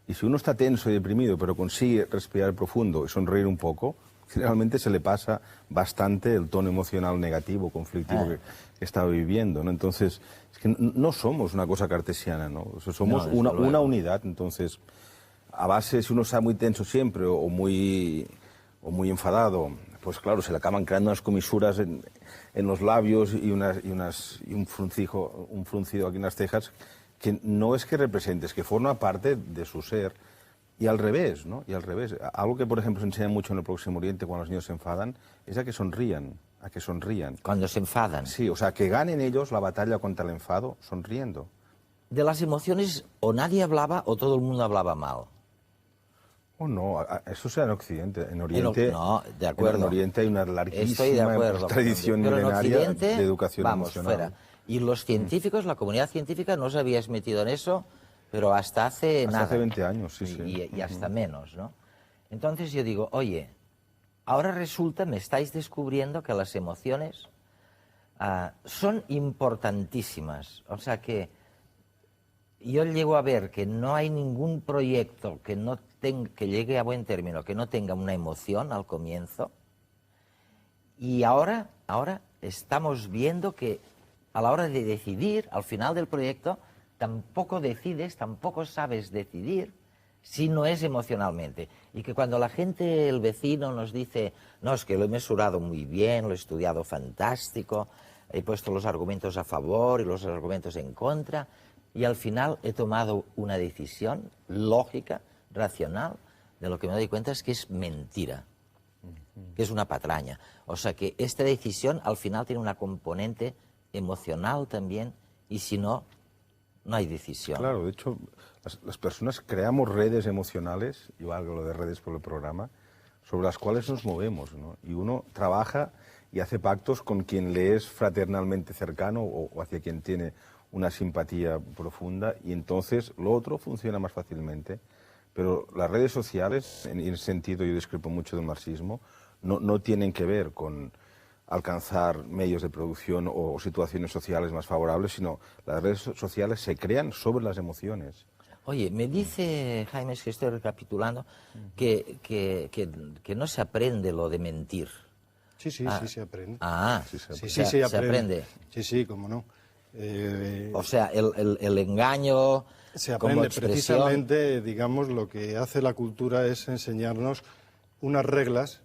Y si uno está tenso y deprimido, pero consigue respirar profundo y sonreír un poco, generalmente se le pasa bastante el tono emocional negativo, conflictivo que estaba viviendo, ¿no? Entonces, es que no somos una cosa cartesiana, ¿no? O sea, somos una unidad. Entonces, a base, si uno está muy tenso siempre o muy enfadado, pues claro, se le acaban creando unas comisuras en los labios y un fruncido aquí en las cejas, que no es que represente, es que forma parte de su ser. Y al revés, ¿no? Y al revés. Algo que, por ejemplo, se enseña mucho en el Próximo Oriente cuando los niños se enfadan, es a que sonrían, Cuando se enfadan. Sí, o sea, que ganen ellos la batalla contra el enfado sonriendo. De las emociones o nadie hablaba o todo el mundo hablaba mal. Oh, no, eso sea en Occidente. En Oriente, no, de acuerdo. En Oriente hay una larguísima tradición milenaria de educación emocional. Fuera. Y los científicos, la comunidad científica, no os habíais metido en eso, pero hasta hace nada. Hasta hace 20 años, sí. Y hasta menos, ¿no? Entonces yo digo, oye, ahora resulta, me estáis descubriendo que las emociones son importantísimas. O sea que yo llego a ver que no hay ningún proyecto que llegue a buen término, que no tenga una emoción al comienzo. Y ahora estamos viendo que a la hora de decidir, al final del proyecto, tampoco sabes decidir si no es emocionalmente. Y que cuando la gente, el vecino, nos dice, no, es que lo he mesurado muy bien, lo he estudiado fantástico, he puesto los argumentos a favor y los argumentos en contra, y al final he tomado una decisión lógica, racional, de lo que me doy cuenta es que es mentira, que es una patraña. O sea que esta decisión al final tiene una componente emocional también, y si no, no hay decisión. Claro, de hecho, las personas creamos redes emocionales, yo hago lo de redes por el programa, sobre las cuales nos movemos, ¿no? Y uno trabaja y hace pactos con quien le es fraternalmente cercano o hacia quien tiene una simpatía profunda, y entonces lo otro funciona más fácilmente. Pero las redes sociales, en ese sentido yo discrepo mucho del marxismo, no tienen que ver con alcanzar medios de producción o situaciones sociales más favorables, sino las redes sociales se crean sobre las emociones. Oye, me dice Jaime, es que estoy recapitulando, que no se aprende lo de mentir. Sí, sí se aprende. Se aprende. Sí, cómo no. O sea, el engaño se aprende como expresión. Precisamente, digamos, lo que hace la cultura es enseñarnos unas reglas,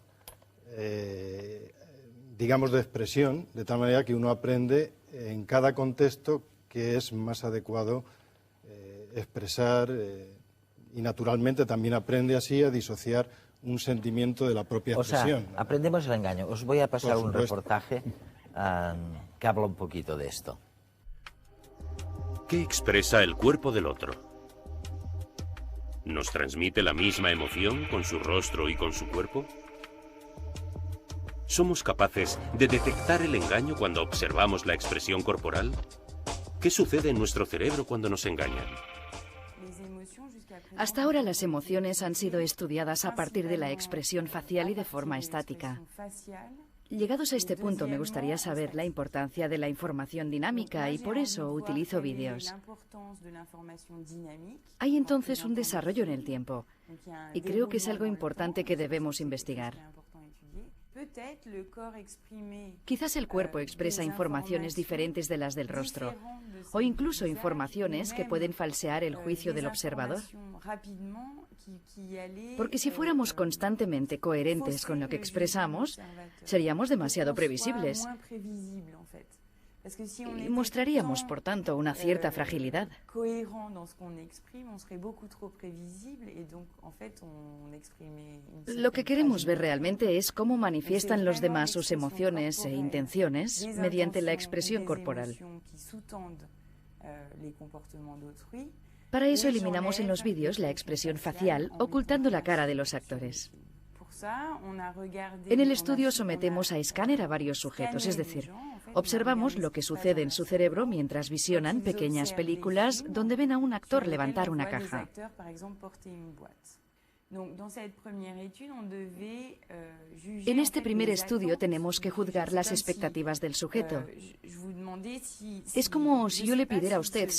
digamos, de expresión, de tal manera que uno aprende en cada contexto que es más adecuado expresar y naturalmente también aprende así a disociar un sentimiento de la propia expresión. O sea, aprendemos el engaño. Os voy a pasar un reportaje que habla un poquito de esto. ¿Qué expresa el cuerpo del otro? ¿Nos transmite la misma emoción con su rostro y con su cuerpo? ¿Somos capaces de detectar el engaño cuando observamos la expresión corporal? ¿Qué sucede en nuestro cerebro cuando nos engañan? Hasta ahora las emociones han sido estudiadas a partir de la expresión facial y de forma estática. Llegados a este punto, me gustaría saber la importancia de la información dinámica y por eso utilizo vídeos. Hay entonces un desarrollo en el tiempo y creo que es algo importante que debemos investigar. Quizás el cuerpo expresa informaciones diferentes de las del rostro, o incluso informaciones que pueden falsear el juicio del observador. Porque si fuéramos constantemente coherentes con lo que expresamos, seríamos demasiado previsibles. Y mostraríamos, por tanto, una cierta fragilidad. Lo que queremos ver realmente es cómo manifiestan los demás sus emociones e intenciones mediante la expresión corporal. Para eso eliminamos en los vídeos la expresión facial, ocultando la cara de los actores. En el estudio sometemos a escáner a varios sujetos, es decir, observamos lo que sucede en su cerebro mientras visionan pequeñas películas donde ven a un actor levantar una caja. En este primer estudio tenemos que juzgar las expectativas del sujeto. Es como si yo le pidiera a usted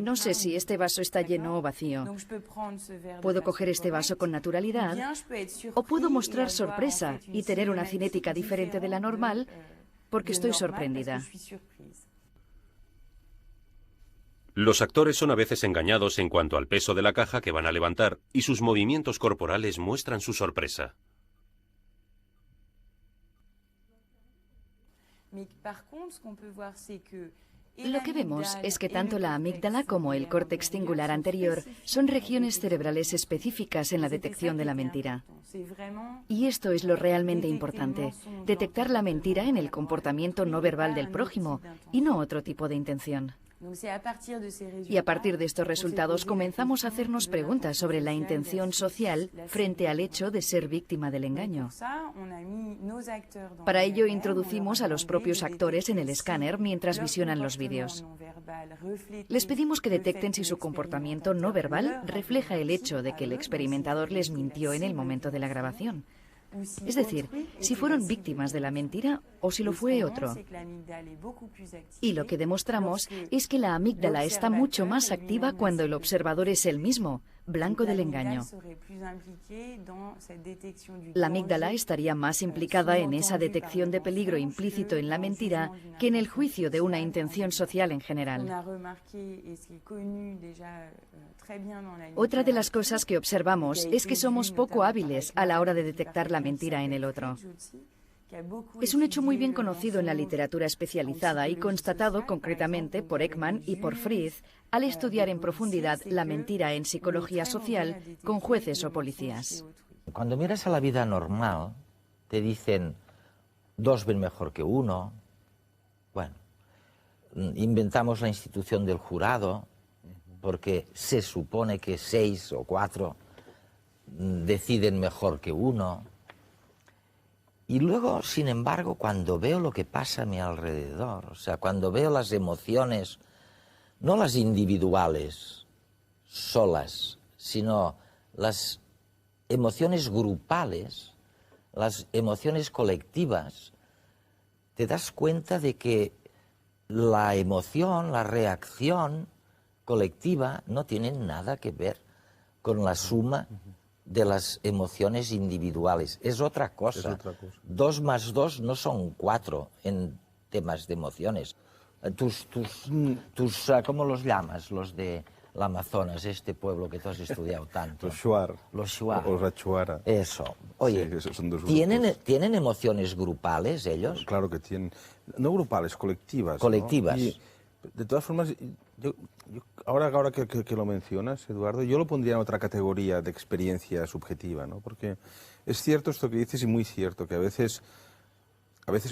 no sé si este vaso está lleno o vacío. Puedo coger este vaso con naturalidad o puedo mostrar sorpresa y tener una cinética diferente de la normal porque estoy sorprendida. Los actores son a veces engañados en cuanto al peso de la caja que van a levantar y sus movimientos corporales muestran su sorpresa. Lo que vemos es que tanto la amígdala como el córtex cingular anterior son regiones cerebrales específicas en la detección de la mentira. Y esto es lo realmente importante, detectar la mentira en el comportamiento no verbal del prójimo y no otro tipo de intención. Y a partir de estos resultados comenzamos a hacernos preguntas sobre la intención social frente al hecho de ser víctima del engaño. Para ello introducimos a los propios actores en el escáner mientras visionan los vídeos. Les pedimos que detecten si su comportamiento no verbal refleja el hecho de que el experimentador les mintió en el momento de la grabación. Es decir, si fueron víctimas de la mentira o si lo fue otro. Y lo que demostramos es que la amígdala está mucho más activa cuando el observador es el mismo, blanco del engaño. La amígdala estaría más implicada en esa detección de peligro implícito en la mentira que en el juicio de una intención social en general. Otra de las cosas que observamos es que somos poco hábiles a la hora de detectar la mentira en el otro. Es un hecho muy bien conocido en la literatura especializada y constatado concretamente por Ekman y por Frith al estudiar en profundidad la mentira en psicología social con jueces o policías. Cuando miras a la vida normal, te dicen 2 ven mejor que 1. Bueno, inventamos la institución del jurado porque se supone que 6 o 4 deciden mejor que 1. Y luego, sin embargo, cuando veo lo que pasa a mi alrededor, o sea, cuando veo las emociones, no las individuales, solas, sino las emociones grupales, las emociones colectivas, te das cuenta de que la emoción, la reacción colectiva no tiene nada que ver con la suma de las emociones individuales. Es otra cosa. 2 más 2 no son 4 en temas de emociones. ¿Cómo los llamas? Los de la Amazonas, este pueblo que tú has estudiado tanto. Los Shuar. Los Shuar. O Rachuara. Eso. Oye, sí, esos son dos ¿tienen emociones grupales ellos? Claro que tienen. No grupales, colectivas. Colectivas. ¿No? De todas formas, ahora que lo mencionas, Eduardo, yo lo pondría en otra categoría de experiencia subjetiva, ¿no? Porque es cierto esto que dices y muy cierto, que a veces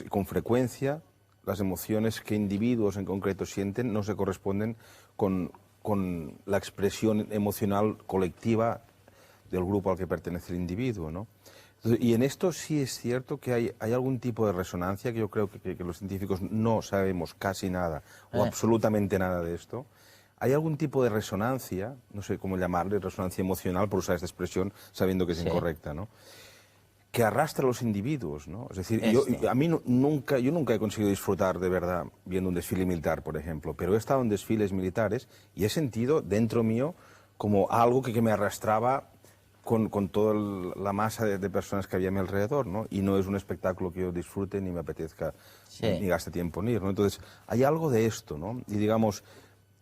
y con frecuencia, las emociones que individuos en concreto sienten no se corresponden con la expresión emocional colectiva del grupo al que pertenece el individuo, ¿no? Entonces, y en esto sí es cierto que hay algún tipo de resonancia, que yo creo que los científicos no sabemos casi nada o absolutamente nada de esto. Hay algún tipo de resonancia, no sé cómo llamarle, resonancia emocional, por usar esta expresión sabiendo que es incorrecta, ¿no? Que arrastra a los individuos, ¿no? Es decir, yo nunca he conseguido disfrutar de verdad viendo un desfile militar, por ejemplo, pero he estado en desfiles militares y he sentido dentro mío como algo que me arrastraba con toda la masa de personas que había a mi alrededor, ¿no? Y no es un espectáculo que yo disfrute ni me apetezca ni gaste tiempo en ir, ¿no? Entonces, hay algo de esto, ¿no? Y digamos,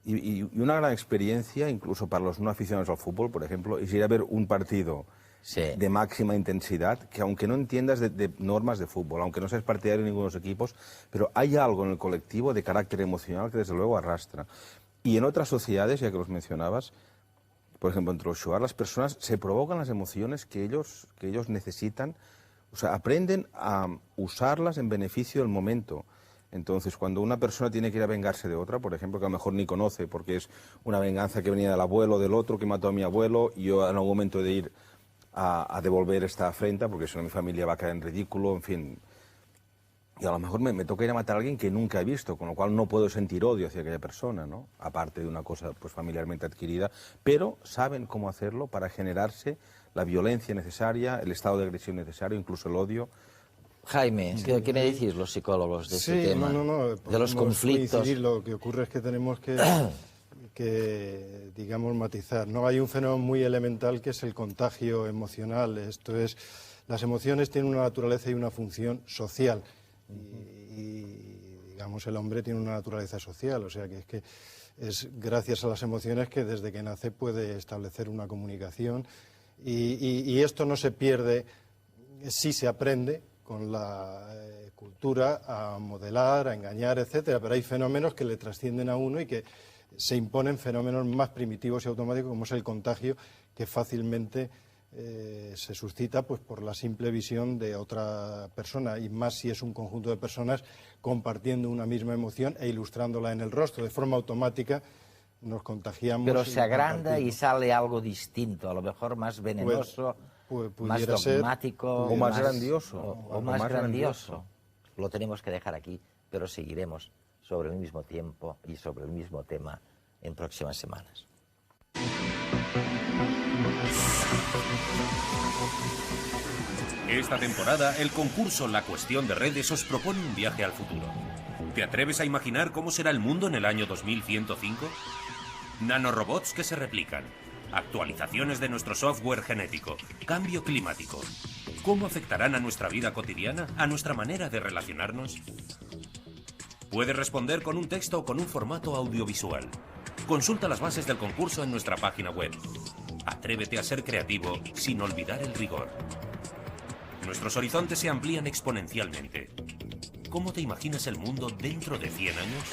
y una gran experiencia, incluso para los no aficionados al fútbol, por ejemplo, es ir a ver un partido de máxima intensidad, que aunque no entiendas de normas de fútbol, aunque no seas partidario de ninguno de los equipos, pero hay algo en el colectivo de carácter emocional que desde luego arrastra. Y en otras sociedades, ya que los mencionabas, por ejemplo, entre los shuar, las personas se provocan las emociones que ellos necesitan, o sea, aprenden a usarlas en beneficio del momento. Entonces, cuando una persona tiene que ir a vengarse de otra, por ejemplo, que a lo mejor ni conoce, porque es una venganza que venía del abuelo, del otro que mató a mi abuelo, y yo en algún momento he de ir a devolver esta afrenta, porque si no mi familia va a caer en ridículo, en fin. Y a lo mejor me toca ir a matar a alguien que nunca he visto, con lo cual no puedo sentir odio hacia aquella persona, ¿no? Aparte de una cosa pues familiarmente adquirida, pero saben cómo hacerlo para generarse la violencia necesaria, el estado de agresión necesario, incluso el odio. Jaime, ¿qué me decís los psicólogos de este tema? De los conflictos. Lo que ocurre es que tenemos que, digamos, matizar, ¿no? Hay un fenómeno muy elemental que es el contagio emocional. Esto es, las emociones tienen una naturaleza y una función social. Y digamos, el hombre tiene una naturaleza social, o sea que es gracias a las emociones que desde que nace puede establecer una comunicación y esto no se pierde, sí se aprende con la cultura a modelar, a engañar, etcétera, pero hay fenómenos que le trascienden a uno y que se imponen fenómenos más primitivos y automáticos, como es el contagio, que fácilmente se suscita pues por la simple visión de otra persona, y más si es un conjunto de personas compartiendo una misma emoción e ilustrándola en el rostro. De forma automática nos contagiamos. Pero se agranda y sale algo distinto, a lo mejor más venenoso, más dogmático, o más grandioso. O más grandioso. Lo tenemos que dejar aquí, pero seguiremos sobre el mismo tiempo y sobre el mismo tema en próximas semanas. Esta temporada, el concurso La Cuestión de Redes os propone un viaje al futuro. ¿Te atreves a imaginar cómo será el mundo en el año 2105? Nanorobots que se replican, actualizaciones de nuestro software genético, cambio climático. ¿Cómo afectarán a nuestra vida cotidiana, a nuestra manera de relacionarnos? Puedes responder con un texto o con un formato audiovisual. Consulta las bases del concurso en nuestra página web. Atrévete a ser creativo sin olvidar el rigor. Nuestros horizontes se amplían exponencialmente. ¿Cómo te imaginas el mundo dentro de 100 años?